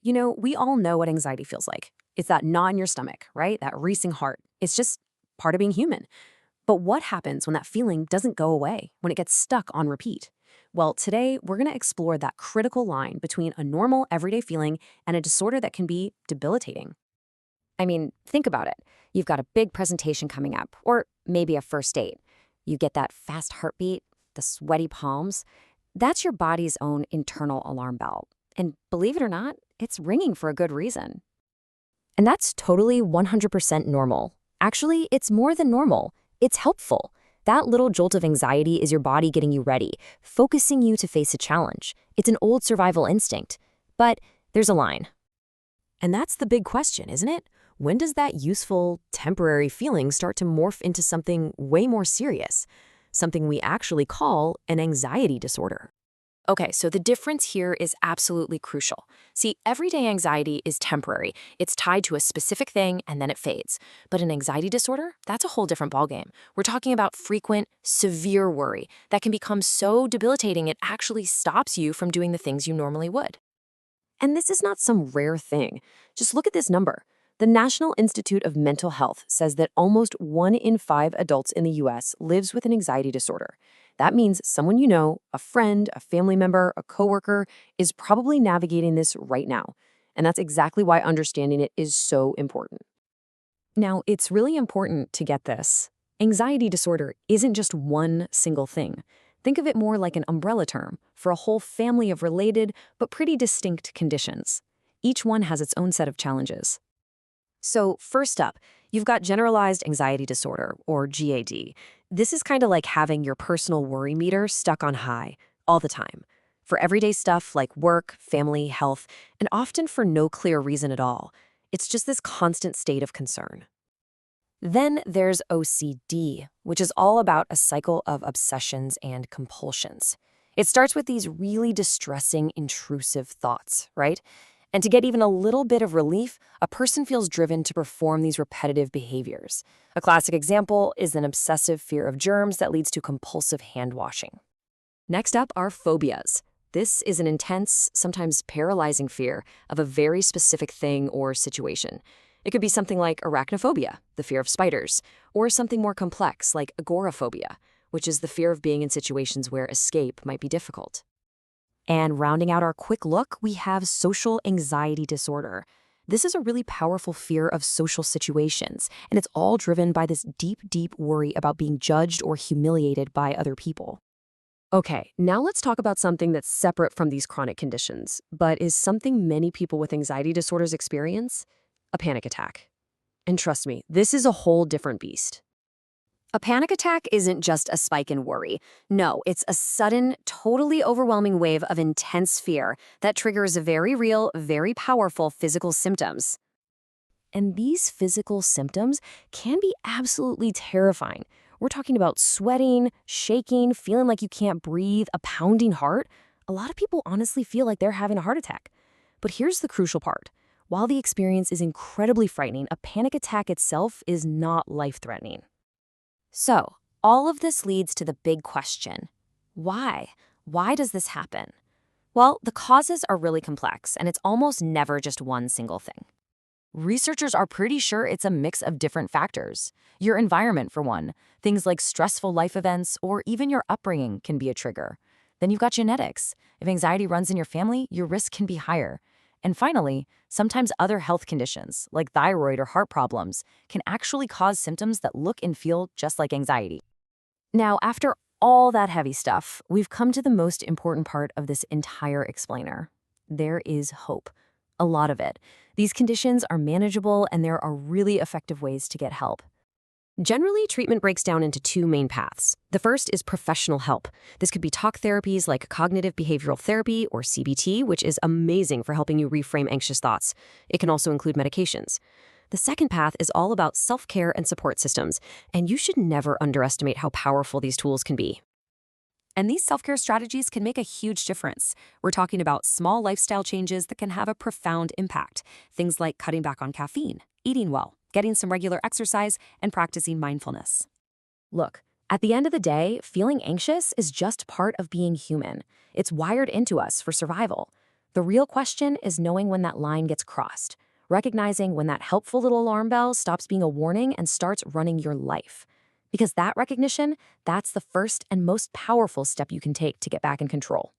We all know what anxiety feels like. It's that knot in your stomach, right? That racing heart. It's just part of being human. But what happens when that feeling doesn't go away, when it gets stuck on repeat? Well, today we're going to explore that critical line between a normal, everyday feeling and a disorder that can be debilitating. I mean, think about it. You've got a big presentation coming up, or maybe a first date. You get that fast heartbeat, the sweaty palms. That's your body's own internal alarm bell. And believe it or not, it's ringing for a good reason. And that's totally 100% normal. Actually, it's more than normal. It's helpful. That little jolt of anxiety is your body getting you ready, focusing you to face a challenge. It's an old survival instinct. But there's a line. And that's the big question, isn't it? When does that useful, temporary feeling start to morph into something way more serious? Something we actually call an anxiety disorder. Okay, so the difference here is absolutely crucial. See, everyday anxiety is temporary. It's tied to a specific thing and then it fades. But an anxiety disorder, that's a whole different ballgame. We're talking about frequent, severe worry that can become so debilitating it actually stops you from doing the things you normally would. And this is not some rare thing. Just look at this number. The National Institute of Mental Health says that almost 1 in 5 adults in the US lives with an anxiety disorder. That means someone you know, a friend, a family member, a coworker, is probably navigating this right now. And that's exactly why understanding it is so important. Now, it's really important to get this. Anxiety disorder isn't just one single thing. Think of it more like an umbrella term for a whole family of related but pretty distinct conditions. Each one has its own set of challenges. So first up, you've got Generalized Anxiety Disorder, or GAD. This is kind of like having your personal worry meter stuck on high all the time, for everyday stuff like work, family, health, and often for no clear reason at all. It's just this constant state of concern. Then there's OCD, which is all about a cycle of obsessions and compulsions. It starts with these really distressing, intrusive thoughts, right? And to get even a little bit of relief, a person feels driven to perform these repetitive behaviors. A classic example is an obsessive fear of germs that leads to compulsive hand washing. Next up are phobias. This is an intense, sometimes paralyzing fear of a very specific thing or situation. It could be something like arachnophobia, the fear of spiders, or something more complex like agoraphobia, which is the fear of being in situations where escape might be difficult. And rounding out our quick look, we have social anxiety disorder. This is a really powerful fear of social situations, and it's all driven by this deep, deep worry about being judged or humiliated by other people. Okay, now let's talk about something that's separate from these chronic conditions, but is something many people with anxiety disorders experience: a panic attack. And trust me, this is a whole different beast. A panic attack isn't just a spike in worry. No, it's a sudden, totally overwhelming wave of intense fear that triggers very real, very powerful physical symptoms. And these physical symptoms can be absolutely terrifying. We're talking about sweating, shaking, feeling like you can't breathe, a pounding heart. A lot of people honestly feel like they're having a heart attack. But here's the crucial part. While the experience is incredibly frightening, a panic attack itself is not life-threatening. So, all of this leads to the big question. Why? Why does this happen? Well, the causes are really complex, and it's almost never just one single thing. Researchers are pretty sure it's a mix of different factors. Your environment, for one. Things like stressful life events or even your upbringing can be a trigger. Then you've got genetics. If anxiety runs in your family, your risk can be higher. And finally, sometimes other health conditions, like thyroid or heart problems, can actually cause symptoms that look and feel just like anxiety. Now, after all that heavy stuff, we've come to the most important part of this entire explainer. There is hope. A lot of it. These conditions are manageable, and there are really effective ways to get help. Generally, treatment breaks down into 2 main paths. The first is professional help. This could be talk therapies like cognitive behavioral therapy or CBT, which is amazing for helping you reframe anxious thoughts. It can also include medications. The second path is all about self-care and support systems, and you should never underestimate how powerful these tools can be. And these self-care strategies can make a huge difference. We're talking about small lifestyle changes that can have a profound impact. Things like cutting back on caffeine, eating well, getting some regular exercise, and practicing mindfulness. Look, at the end of the day, feeling anxious is just part of being human. It's wired into us for survival. The real question is knowing when that line gets crossed, recognizing when that helpful little alarm bell stops being a warning and starts running your life. Because that recognition, that's the first and most powerful step you can take to get back in control.